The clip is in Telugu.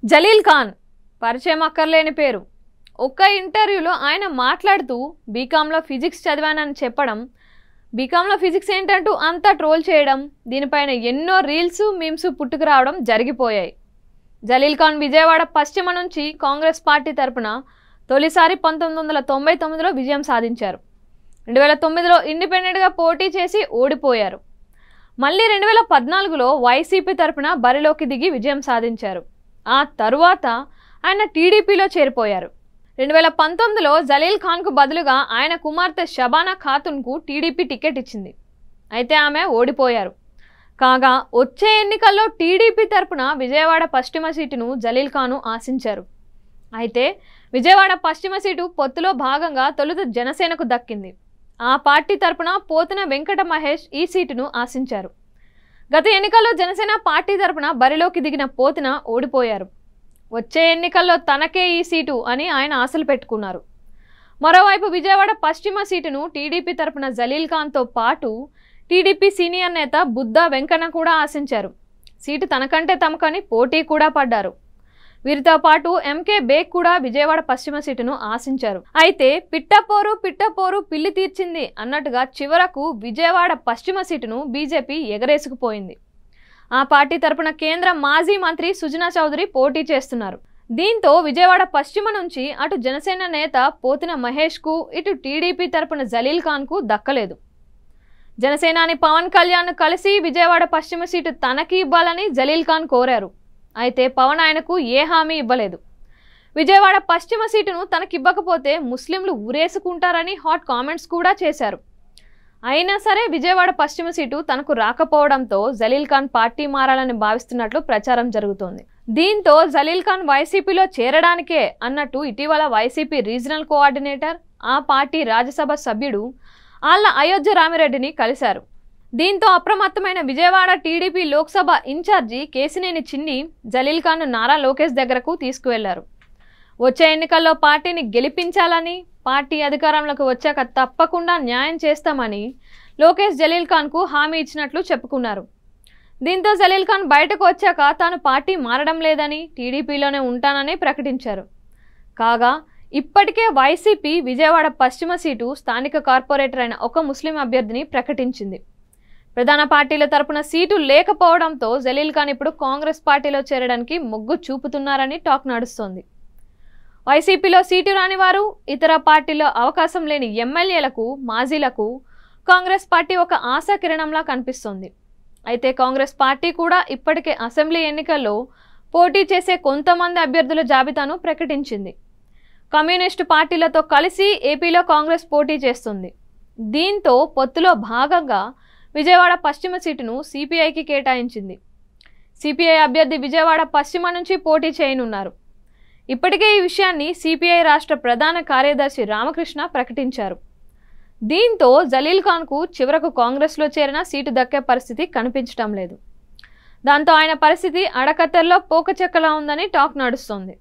జలీల్ ఖాన్ పరిచయం అక్కర్లేని పేరు. ఒక్క ఇంటర్వ్యూలో ఆయన మాట్లాడుతూ బీకామ్లో ఫిజిక్స్ చదివానని చెప్పడం, బీకామ్లో ఫిజిక్స్ ఏంటంటూ అంతా ట్రోల్ చేయడం, దీనిపైన ఎన్నో రీల్స్ మీమ్స్ పుట్టుకురావడం జరిగిపోయాయి. జలీల్ ఖాన్ విజయవాడ పశ్చిమ నుంచి కాంగ్రెస్ పార్టీ తరపున తొలిసారి 1999లో విజయం సాధించారు. 2009లో ఇండిపెండెంట్గా పోటీ చేసి ఓడిపోయారు. మళ్ళీ 2014లో వైసీపీ తరపున బరిలోకి దిగి విజయం సాధించారు. ఆ తరువాత ఆయన టీడీపీలో చేరిపోయారు. 2019లో జలీల్ ఖాన్కు బదులుగా ఆయన కుమార్తె షబానా ఖాతున్కు టీడీపీ టికెట్ ఇచ్చింది. అయితే ఆమె ఓడిపోయారు. కాగా వచ్చే ఎన్నికల్లో టీడీపీ తరపున విజయవాడ పశ్చిమ సీటును జలీల్ ఖాన్ ఆశించారు. అయితే విజయవాడ పశ్చిమ సీటు పొత్తులో భాగంగా తొలుత జనసేనకు దక్కింది. ఆ పార్టీ తరపున పోతిన వెంకట మహేష్ ఈ సీటును ఆశించారు. గత ఎన్నికల్లో జనసేన పార్టీ తరపున బరిలోకి దిగిన పోతిన ఓడిపోయారు. వచ్చే ఎన్నికల్లో తనకే ఈ సీటు అని ఆయన ఆశలు పెట్టుకున్నారు. మరోవైపు విజయవాడ పశ్చిమ సీటును టీడీపీ తరపున జలీల్ ఖాన్తో పాటు టీడీపీ సీనియర్ నేత బుద్ధా వెంకన్న కూడా ఆశించారు. సీటు తనకంటే తమకని పోటీ కూడా పడ్డారు. వీరితో పాటు ఎంకే బేగ్ కూడా విజయవాడ పశ్చిమ సీటును ఆశించారు. అయితే పిట్టపోరు పిల్లి తీర్చింది అన్నట్టుగా చివరకు విజయవాడ పశ్చిమ సీటును బీజేపీ ఎగరేసుకుపోయింది. ఆ పార్టీ తరపున కేంద్ర మాజీ మంత్రి సుజనా చౌదరి పోటీ చేస్తున్నారు. దీంతో విజయవాడ పశ్చిమ నుంచి అటు జనసేన నేత పోతిన మహేష్కు, ఇటు టీడీపీ తరపున జలీల్ ఖాన్కు దక్కలేదు. జనసేనాని పవన్ కళ్యాణ్ కలిసి విజయవాడ పశ్చిమ సీటు తనకి ఇవ్వాలని జలీల్ ఖాన్ కోరారు. అయితే పవన్ ఆయనకు ఏ హామీ ఇవ్వలేదు. విజయవాడ పశ్చిమ సీటును తనకివ్వకపోతే ముస్లింలు ఊరేసుకుంటారని హాట్ కామెంట్స్ కూడా చేశారు. అయినా సరే విజయవాడ పశ్చిమ సీటు తనకు రాకపోవడంతో జలీల్ ఖాన్ పార్టీ మారాలని భావిస్తున్నట్లు ప్రచారం జరుగుతోంది. దీంతో జలీల్ ఖాన్ వైసీపీలో చేరడానికే అన్నట్టు ఇటీవల వైసీపీ రీజనల్ కోఆర్డినేటర్, ఆ పార్టీ రాజ్యసభ సభ్యుడు ఆళ్ల అయోధ్య రామిరెడ్డిని కలిశారు. దీంతో అప్రమత్తమైన విజయవాడ టీడీపీ లోక్సభ ఇన్ఛార్జి కేసినేని చిన్ని జలీల్ ఖాన్ నారా లోకేష్ దగ్గరకు తీసుకువెళ్లారు. వచ్చే ఎన్నికల్లో పార్టీని గెలిపించాలని, పార్టీ అధికారంలోకి వచ్చాక తప్పకుండా న్యాయం చేస్తామని లోకేష్ జలీల్ ఖాన్కు హామీ ఇచ్చినట్లు చెప్పుకున్నారు. దీంతో జలీల్ ఖాన్ బయటకు వచ్చాక తాను పార్టీ మారడం లేదని, టీడీపీలోనే ఉంటానని ప్రకటించారు. కాగా ఇప్పటికే వైసీపీ విజయవాడ పశ్చిమ సీటు స్థానిక కార్పొరేటర్ అయిన ఒక ముస్లిం అభ్యర్థిని ప్రకటించింది. ప్రధాన పార్టీల తరపున సీటు లేకపోవడంతో జలీల్ ఖాన్ ఇప్పుడు కాంగ్రెస్ పార్టీలో చేరడానికి మొగ్గు చూపుతున్నారని టాక్ నడుస్తోంది. వైసీపీలో సీటు రాని వారు, ఇతర పార్టీలో అవకాశం లేని ఎమ్మెల్యేలకు, మాజీలకు కాంగ్రెస్ పార్టీ ఒక ఆశాకిరణంలా కనిపిస్తోంది. అయితే కాంగ్రెస్ పార్టీ కూడా ఇప్పటికే అసెంబ్లీ ఎన్నికల్లో పోటీ చేసే కొంతమంది అభ్యర్థుల జాబితాను ప్రకటించింది. కమ్యూనిస్టు పార్టీలతో కలిసి ఏపీలో కాంగ్రెస్ పోటీ చేస్తుంది. దీంతో పొత్తులో భాగంగా విజయవాడ పశ్చిమ సీటును సిపిఐకి కేటాయించింది. సిపిఐ అభ్యర్థి విజయవాడ పశ్చిమ నుంచి పోటీ చేయనున్నారు. ఇప్పటికే ఈ విషయాన్ని సిపిఐ రాష్ట్ర ప్రధాన కార్యదర్శి రామకృష్ణ ప్రకటించారు. దీంతో జలీల్ ఖాన్కు చివరకు కాంగ్రెస్లో చేరిన సీటు దక్కే పరిస్థితి కనిపించడం లేదు. దాంతో ఆయన పరిస్థితి అడకత్తెరలో పోకచెక్కలా ఉందని టాక్ నడుస్తోంది.